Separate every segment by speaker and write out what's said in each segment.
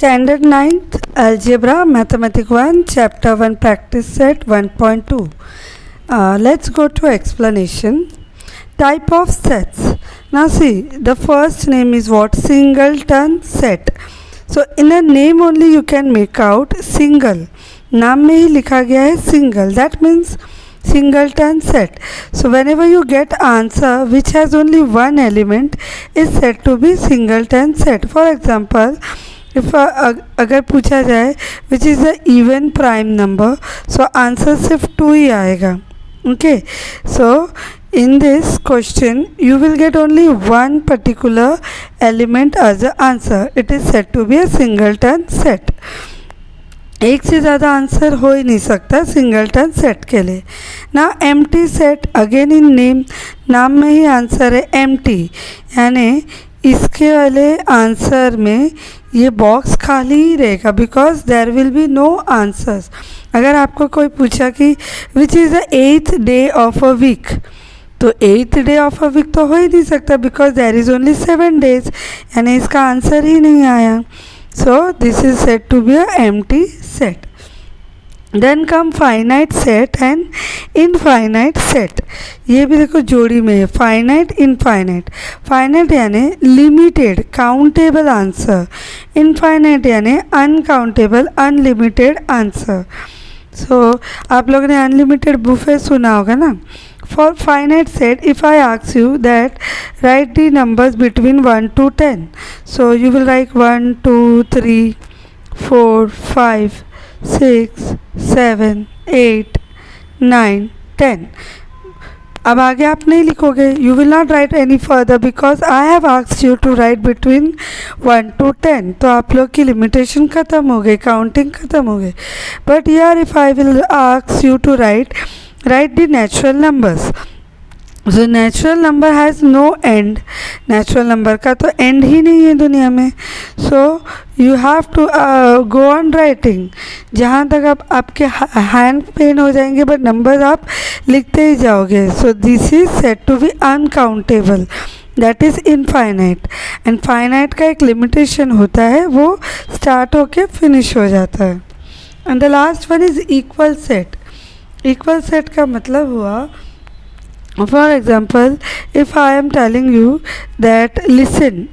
Speaker 1: Standard 9th Algebra Mathematics 1 Chapter 1 Practice Set 1.2. Let's go to explanation. Type of sets. Now see, the first name is what? Singleton set. So in a name only you can make out single. नाम में ही लिखा गया है single. That means singleton set. So whenever you get answer which has only one element is said to be singleton set. For example, if अगर पूछा जाए which is the even prime number, so answer सिर्फ 2 ही आएगा. Okay, so in this question you will get only one particular element as the answer. It is said to be a singleton set. एक से ज़्यादा answer हो ही नहीं सकता singleton set के लिए. ना empty set, again in name, नाम में ही आंसर है एम्प्टी, यानी इसके वाले आंसर में ये बॉक्स खाली ही रहेगा because there will be no answers. अगर आपको कोई पूछा कि which is the 8th day of a week, तो 8th day of a week तो हो ही नहीं सकता because there is only 7 days, यानी इसका आंसर ही नहीं आया. So this is said to be a empty set. Then come finite set and infinite set. ये भी देखो जोड़ी में है, finite infinite. Finite यानी limited countable answer, infinite यानी uncountable unlimited answer. So आप लोगों ने unlimited buffet सुना होगा ना. For finite set, if I ask you that write the numbers between 1 to 10, so you will write 1 2 3 4 5 6 7 8 9 10. अब आगे आप नहीं लिखोगे, you will not write any further because I have asked you to write between 1 to 10. तो आप लोग की limitation ख़त्म हो गई, counting ख़त्म हो गई. But here if I will ask you to write the natural numbers. So natural number has no end. Natural number का तो end ही नहीं है दुनिया में. So you have to go on writing. जहाँ तक आपके hand pain हो जाएंगे but numbers आप लिखते ही जाओगे. So this is said to be uncountable. That is infinite. And finite का एक limitation होता है, वो start होके finish हो जाता है. And the last one is equal set. Equal set का मतलब हुआ, for example if I am telling you that listen,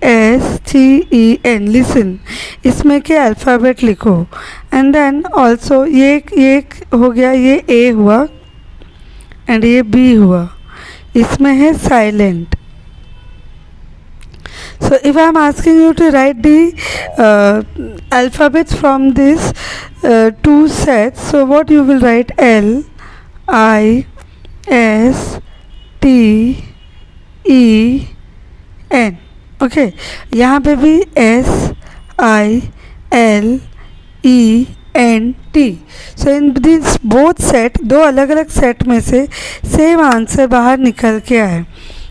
Speaker 1: LISTEN, listen, इसमें के अल्फ़ाबेट लिखो एंड देन ऑल्सो ये हो गया, ये A हुआ एंड ये B हुआ, इसमें है silent. So if I am asking you to write the alphabets from this two sets, so what you will write? LISTEN. Okay, यहाँ पे भी SILENT. So in this both set, दो अलग अलग सेट में से सेम आंसर बाहर निकल के आए.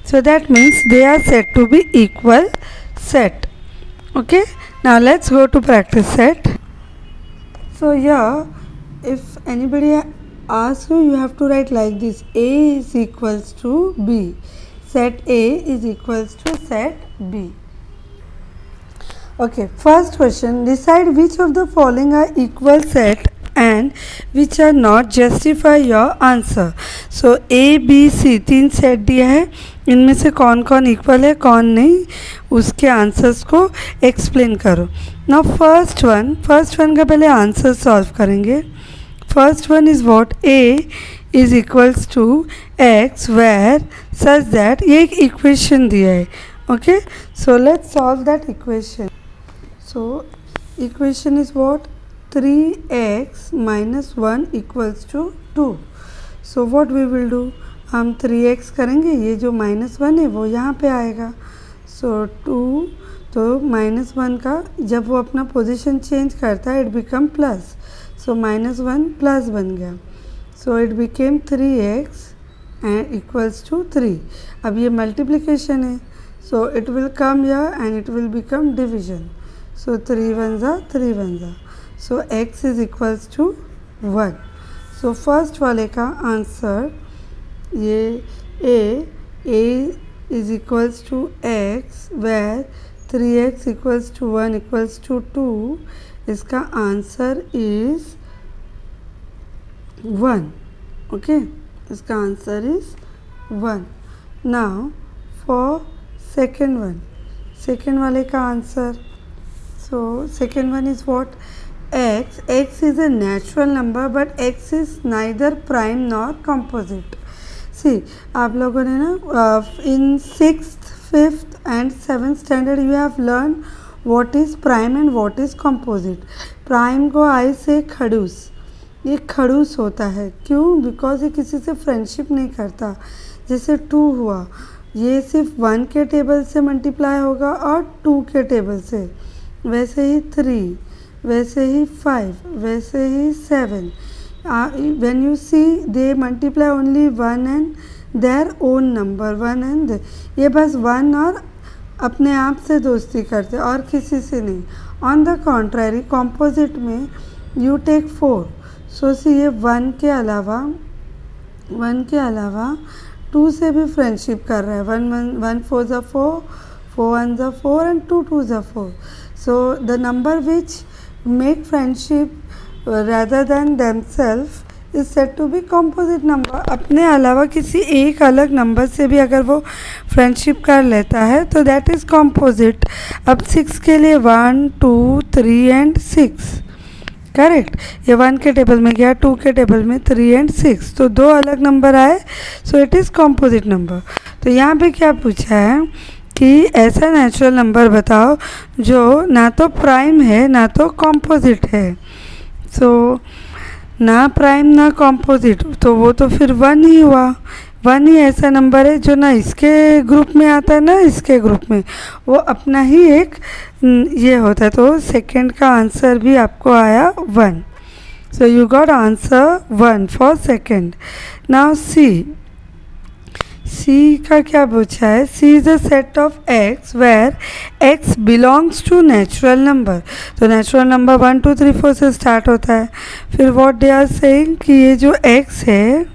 Speaker 1: So that means they are said to be equal set. Okay, now let's go to practice set. So here if anybody asks you, you have to write like this: A is equals to B, set A is equals to set B. Okay, first question, decide which of the following are equal set and which are not. Justify your answer. So A B C तीन set दिया है, इनमें से कौन कौन equal है कौन नहीं, उसके आंसर्स को एक्सप्लेन करो. नाउ फर्स्ट वन का पहले आंसर सॉल्व करेंगे. First one is what? A is equals to x where such that, ये एक इक्वेशन दिया है. Okay, so let's solve that equation. So equation is what? 3x minus 1 equals to 2. So what we will do? हम 3x करेंगे, ये जो -1 है वो यहाँ पे आएगा. So 2, तो -1 का जब वो अपना पोजीशन चेंज करता है it become plus. So -1 plus बन गया. So it became 3x and equals to 3. अब ये मल्टीप्लिकेशन है, so it will come here and it will become division. So 3 1 जा 3 1 जा. So x is equals to 1. So first वाले का answer ये A is equals to x where 3x equals to 1 equals to 2, इसका answer is 1. Okay, इसका answer is 1. Now for second वाले का answer, so second one is what? x is a natural number but x is neither prime nor composite. See, आप लोगों ने ना in 6th, 5th and 7th standard you have learned what is prime and what is composite. prime को I से खड़ूस, ये खड़ूस होता है. क्यों? बिकॉज ये किसी से फ्रेंडशिप नहीं करता. जैसे 2 हुआ, ये सिर्फ 1 के टेबल से मल्टीप्लाई होगा और 2 के टेबल से. वैसे ही 3, वैसे ही 5, वैसे ही 7. when you see they multiply only 1 and their own number, 1 and ये बस 1 और अपने आप से दोस्ती करते और किसी से नहीं. ऑन द कॉन्ट्ररी कॉम्पोजिट में यू टेक 4. सो सी ये 1 के अलावा 2 से भी फ्रेंडशिप कर रहा है. 1 4 ज़ा 4, 4 1 ज़ा 4 एंड 2 2 ज़ा 4. So the number which make friendship rather than themselves is said to be composite number. अपने अलावा किसी एक अलग नंबर से भी अगर वो फ्रेंडशिप कर लेता है तो दैट इज़ composite. अब 6 के लिए 1 2 3 एंड 6, करेक्ट. ये 1 के टेबल में गया, 2 के टेबल में 3 एंड 6, तो 2 अलग नंबर आए, so it is composite number. तो यहाँ पे क्या पूछा है कि ऐसा नेचुरल नंबर बताओ जो ना तो प्राइम है ना तो कॉम्पोजिट है. सो ना प्राइम ना कॉम्पोजिट, तो वो तो फिर 1 ही हुआ. 1 ही ऐसा नंबर है जो ना इसके ग्रुप में आता है ना इसके ग्रुप में, वो अपना ही एक ये होता है. तो सेकंड का आंसर भी आपको आया 1. So you got answer 1 for second. Now C का क्या पूछा है? C is a set of x where x belongs to natural number. तो नेचुरल नंबर 1 2 3 4 से स्टार्ट होता है. फिर व्हाट दे आर सेइंग कि ये जो x है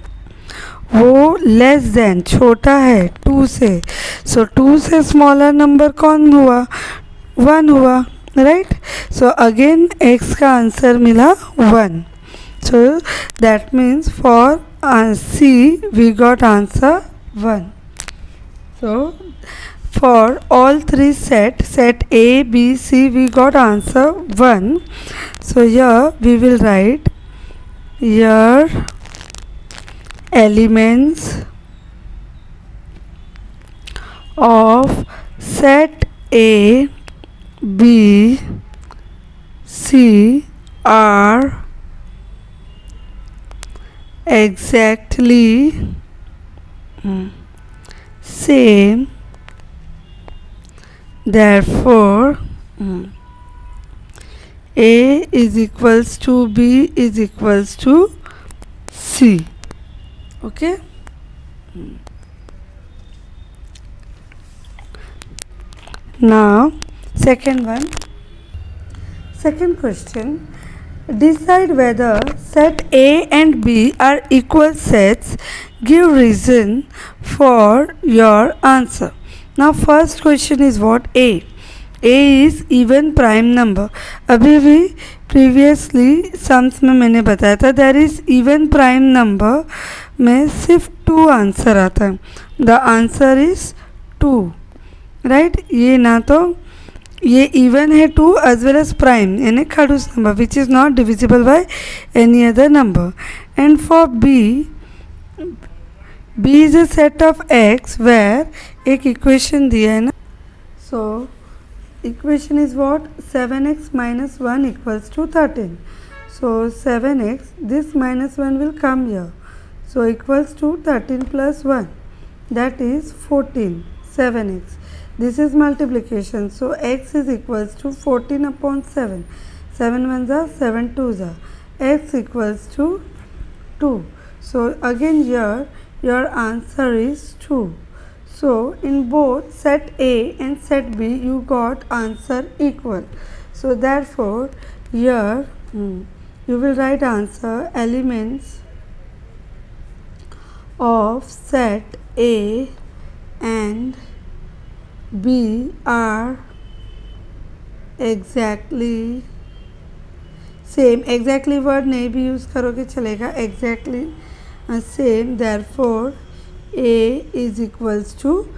Speaker 1: वो लेस देन, छोटा है 2 से. सो 2 से स्मॉलर नंबर कौन हुआ? 1 हुआ, राइट. सो अगेन x का आंसर मिला 1. So that means for C we got answer 1. So for all 3 set A, B, C, we got answer 1. So here we will write here elements of set A, B, C are exactly same, therefore A is equals to B is equals to C. Okay. Now second question, decide whether set A and B are equal sets. Give reason for your answer. Now first question is what? A is even prime number. अभी भी previously sums में मैंने बताया था there is even prime number में सिर्फ 2 answer आता है. The answer is 2, right. ये ना तो ये even है 2 as well as prime यानी खड़ूस number which is not divisible by any other number. And for B is a set of x where एक इक्वेशन दिया है ना. सो equation is what? 7x minus 1 equals to 13. So 7x, this minus 1 will come here, so equals to 13 plus 1, that is 14. 7x, this is multiplication, so x is equals to 14 upon 7. 7 1s are 7 2s are, x equals to 2. So again here your answer is 2. So in both set A and set B you got answer equal. So therefore here you will write answer elements of set A and B are exactly same, exactly word नहीं भी use करोगे चलेगा, exactly same, therefore A is equals to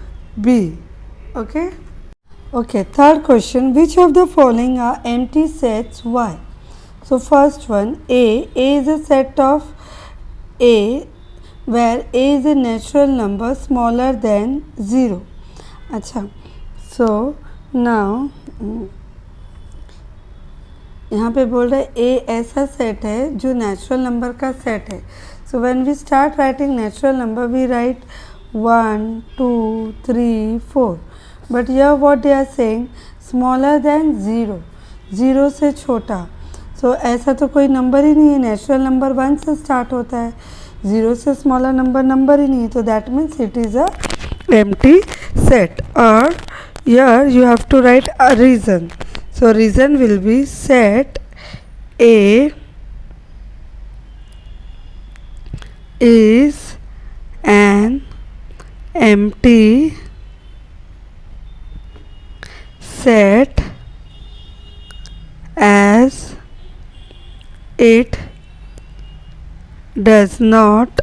Speaker 1: B. Okay? Okay, third question. Which of the following are empty sets Y? So first one, A is a set of A where A is a natural number smaller than 0. अच्छा, so now यहाँ पे बोल रहे A ऐसा set है जो natural number का set है. So when we start writing natural number, we write 1, 2, 3, 4. But here what they are saying, smaller than 0, 0 से छोटा. So ऐसा तो कोई नंबर ही नहीं है, नेचुरल नंबर 1 से स्टार्ट होता है, 0 से स्मॉलर नंबर ही नहीं है, तो that means it is a empty set. Or here you have to write a reason. So reason will be set A is an empty set as it does not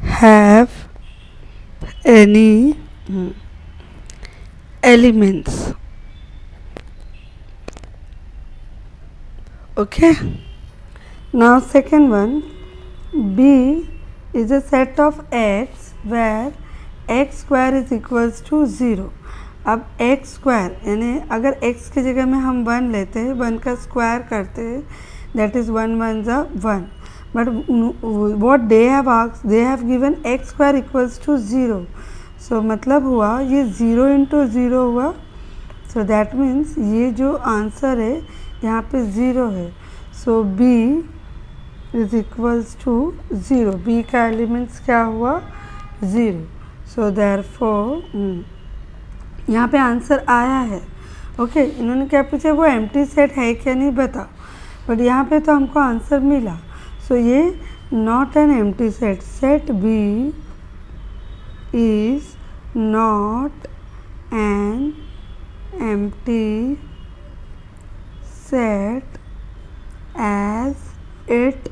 Speaker 1: have any elements. Okay, now second one, B is a set of x where x square is equals to 0. अब x square यानी अगर x की जगह में हम 1 लेते हैं, 1 का स्क्वायर करते हैं, दैट इज़ 1 1 ज़ा 1. But what they have asked, they have given x square equals to 0. So मतलब हुआ ये 0 इंटू 0 हुआ. सो दैट मीन्स ये जो आंसर है यहाँ पे 0 है. So B is equals to 0. B का एलिमेंट्स क्या हुआ, 0. सो देयरफॉर यहाँ पे आंसर आया है. ओके, इन्होंने क्या पूछा, वो एम्प्टी सेट है क्या नहीं बता, बट यहाँ पे तो हमको आंसर मिला. सो ये not an empty set. Set B is not an empty set as it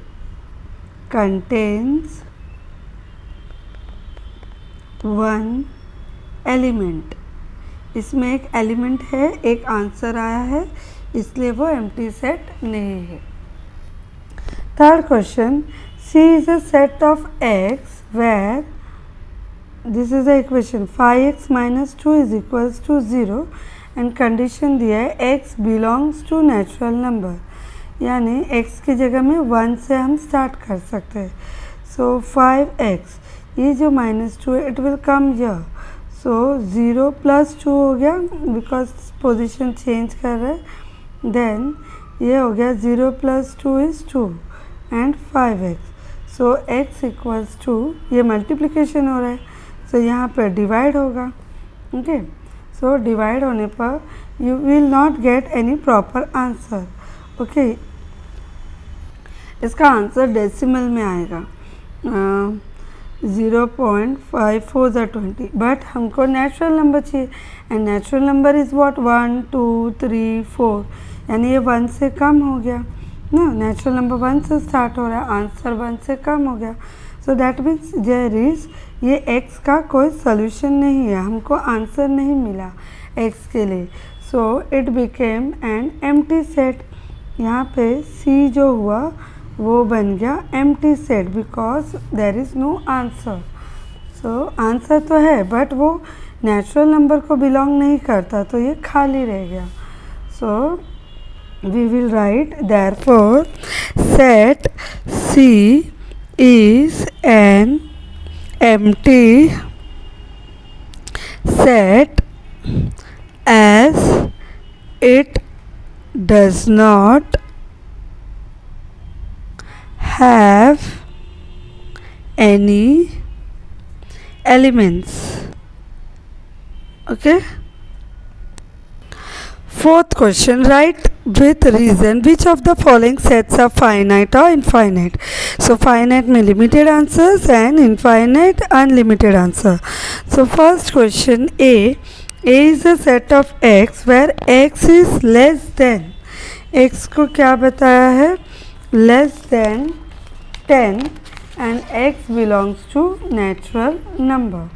Speaker 1: contains one element. इसमें एक एलिमेंट है, एक आंसर आया है, इसलिए वो एम्प्टी सेट नहीं है. Third question, C is a set of x where this is the equation 5x minus 2 is equals to 0 and condition दिया है x belongs to natural number, यानी x की जगह में 1 से हम स्टार्ट कर सकते हैं. सो 5x, ये जो -2 है it will come here. So 0 plus 2 हो गया बिकॉज पोजीशन चेंज कर रहे हैं. देन ये हो गया 0 plus 2 is 2 and 5x. So x equals to, ये मल्टीप्लिकेशन हो रहा है, सो यहाँ पर डिवाइड होगा. ओके, सो डिवाइड होने पर you will not get any proper answer. Okay, इसका आंसर डेसिमल में आएगा 0.5420, बट हमको नेचुरल नंबर चाहिए and natural number is what 1 2 3 4, यानी ये 1 से कम हो गया ना. नेचुरल नंबर 1 से स्टार्ट हो रहा है, आंसर 1 से कम हो गया. So that means there is, ये x का कोई सोल्यूशन नहीं है, हमको आंसर नहीं मिला x के लिए. So it became an empty set. यहाँ पे C जो हुआ वो बन गया empty set because there is no answer. So answer तो है बट वो नेचुरल नंबर को बिलोंग नहीं करता, तो ये खाली रह गया. So we will write therefore set C is an empty set as it does not have any elements. Okay. Fourth question, write with reason which of the following sets are finite or infinite. So finite में limited answers and infinite unlimited answer. So first question, A A is a set of x where x is less than, x को क्या बताया है, less than 10 and x belongs to natural number.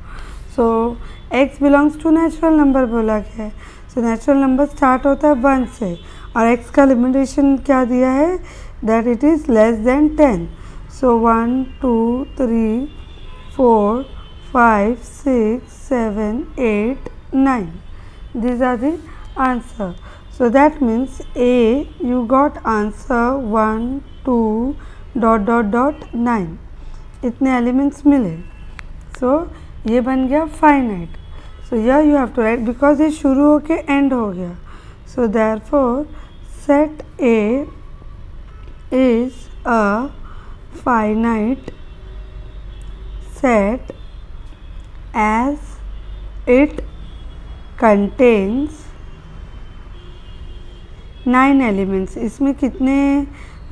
Speaker 1: So x belongs to natural number बोला गया है. So natural number start होता है 1 से और x का लिमिटेशन क्या दिया है, that it is less than 10. So 1 2 3 4 5 6 7 8 9. These are the answer. So that means A, you got answer 1 2 dot dot dot 9. इतने एलिमेंट्स मिले. So ये बन गया finite. So here you have to write because ये शुरू होके एंड हो गया. So therefore set A is a finite set as it contains 9 elements. इसमें कितने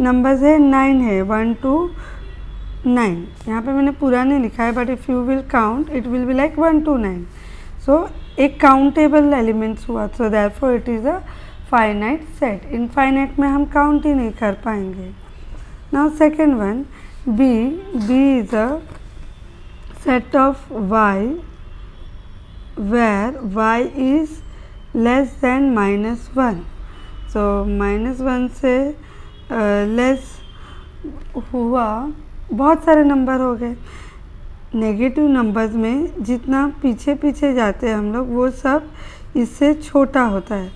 Speaker 1: नंबर्स है, 9 है, 1 2 9. यहाँ पे मैंने पूरा नहीं लिखा है, but if you will count it will be like 1 2 9. So एक काउंटेबल एलिमेंट्स हुआ. So therefore it is a finite set. Infinite में हम काउंट ही नहीं कर पाएंगे. Now second one, B is a set of y where y is less than -1. so -1 से less हुआ, बहुत सारे नंबर हो गए. नेगेटिव नंबर्स में जितना पीछे पीछे जाते हैं हम लोग वो सब इससे छोटा होता है.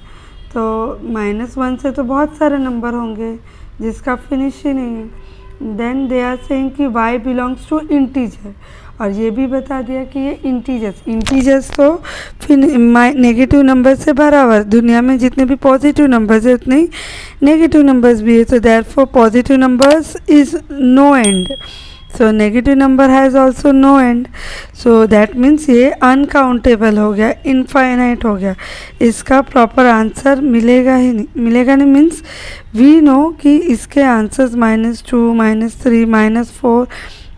Speaker 1: तो -1 से तो बहुत सारे नंबर होंगे जिसका फिनिश ही नहीं है. देन दे आर सेइंग कि y बिलोंग्स टू इंटीजर, और ये भी बता दिया कि ये इंटीजर्स तो फिर नेगेटिव नंबर से भरा हुआ. दुनिया में जितने भी पॉजिटिव नंबर्स है उतने ही नेगेटिव नंबर्स भी है. तो therefore positive numbers is no end. So negative number has also no end. So that means ये अनकाउंटेबल हो गया, इनफाइनाइट हो गया. इसका प्रॉपर आंसर मिलेगा ही नहीं. मिलेगा नहीं मीन्स वी नो कि इसके आंसर्स -2 -3 -4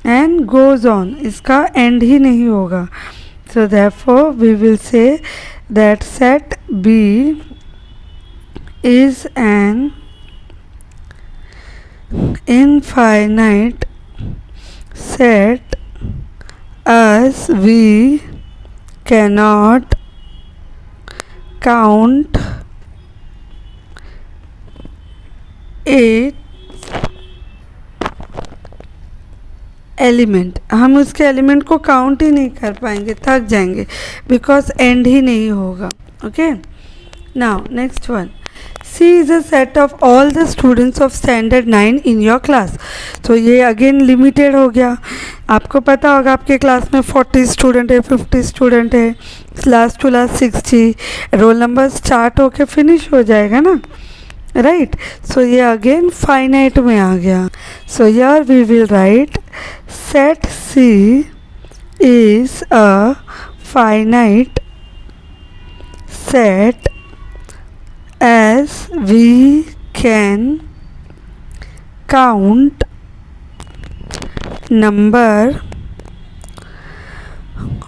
Speaker 1: and goes on. इसका एंड ही नहीं होगा. So therefore we will say that set B is an infinite set as we cannot count it element. हम उसके एलिमेंट को काउंट ही नहीं कर पाएंगे, थक जाएंगे, बिकॉज एंड ही नहीं होगा. Okay. Now next one, C is a set of all the students of standard 9 in your class. तो ये अगेन लिमिटेड हो गया. आपको पता होगा आपके क्लास में 40 स्टूडेंट है, 50 स्टूडेंट है, last to last 60. Roll number start होके फिनिश हो जाएगा ना, राइट. सो ये अगेन फाइनाइट में आ गया. So here we will write set C is a finite set as we can count number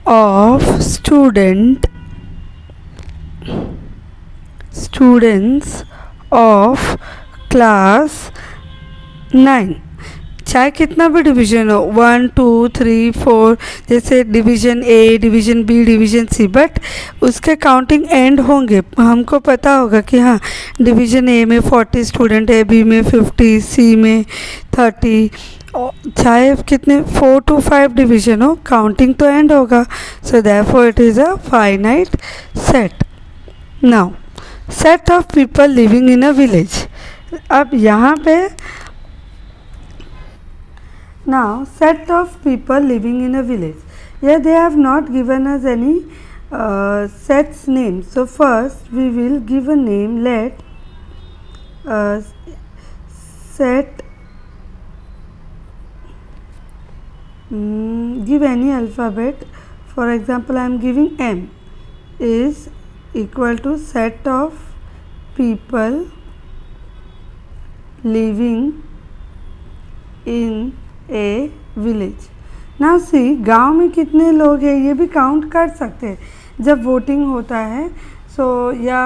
Speaker 1: of students of class 9. चाहे कितना भी डिवीज़न हो, 1 2 3 4, जैसे division A, division B, division C, but उसके काउंटिंग एंड होंगे. हमको पता होगा कि हाँ डिवीज़न ए में 40 स्टूडेंट है, बी में 50, सी में 30. चाहे कितने 4 to 5 डिवीज़न हो, काउंटिंग तो एंड होगा. सो therefore it is a finite set. Now set of people living in a village. अब यहाँ पे now set of people living in a village. Here they have not given us any sets name. So first we will give a name. Let set give any alphabet. For example, I am giving M is equal to set of people living in A village. Now see, गांव में कितने लोग हैं ये भी count कर सकते हैं, जब वोटिंग होता है या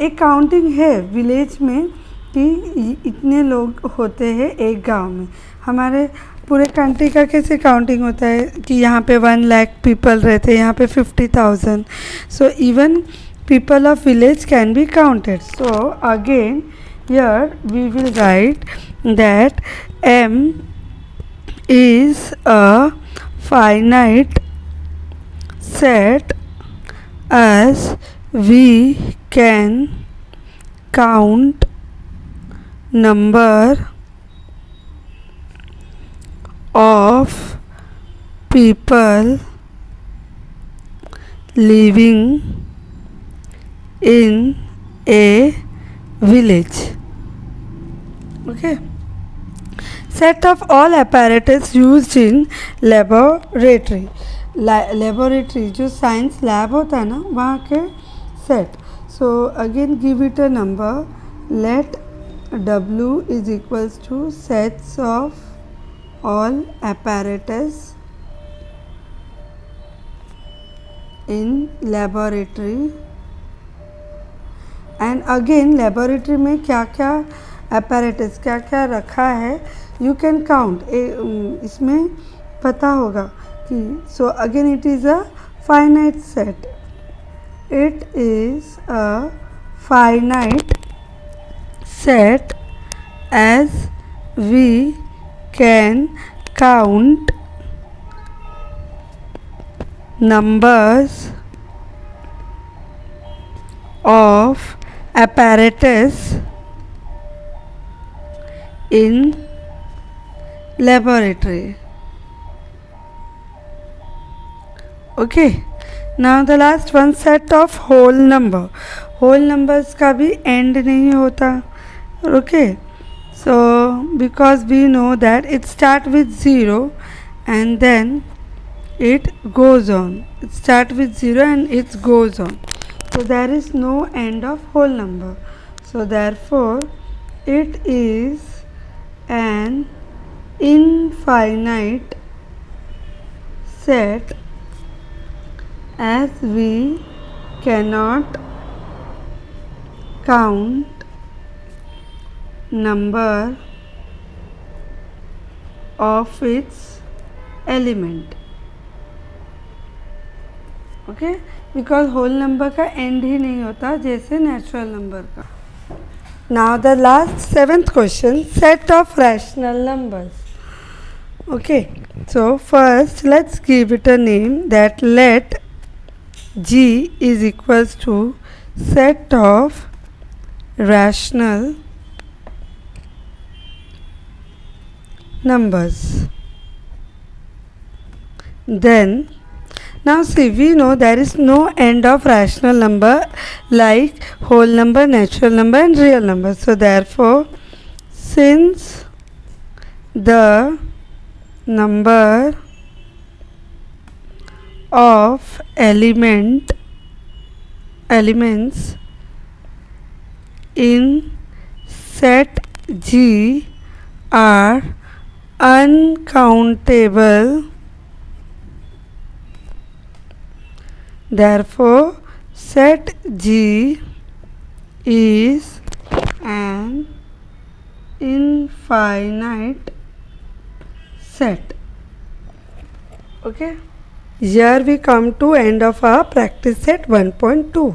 Speaker 1: एक काउंटिंग है विलेज में कि इतने लोग होते हैं एक गांव में। हमारे पूरे कंट्री का कैसे काउंटिंग होता है कि यहाँ पे 1 लाख पीपल रहते हैं, यहाँ पे 50,000। So even people of village can be counted. So again here we will write that M is a finite set as we can count number of people living in a village. Okay. Set of all apparatus used in laboratory. Laboratory जो science lab होता है ना वहाँ के set. So again give it a number. Let W is equals to sets of all apparatus in laboratory. And again laboratory में क्या क्या apparatus क्या क्या रखा है यू कैन काउंट, इसमें पता होगा कि so again it is a finite set, it is a finite set as we can count numbers of apparatus in laboratory. Okay, now the last one, set of whole number. whole numbers का भी end नहीं होता. Okay, so because we know that it start with 0 and then it goes on, it start with 0 and it goes on. So there is no end of whole number. So therefore it is an infinite set as we cannot count number of its element. Okay, because whole number का end ही नहीं होता जैसे natural number का. Now the last 7th question, set of rational numbers. Okay, so first let's give it a name, that let G is equals to set of rational numbers. Then now see, we know there is no end of rational number like whole number, natural number and real number. So therefore, since the number of elements in set G are uncountable, therefore set G is an infinite set. Okay, here we come to end of our practice set 1.2.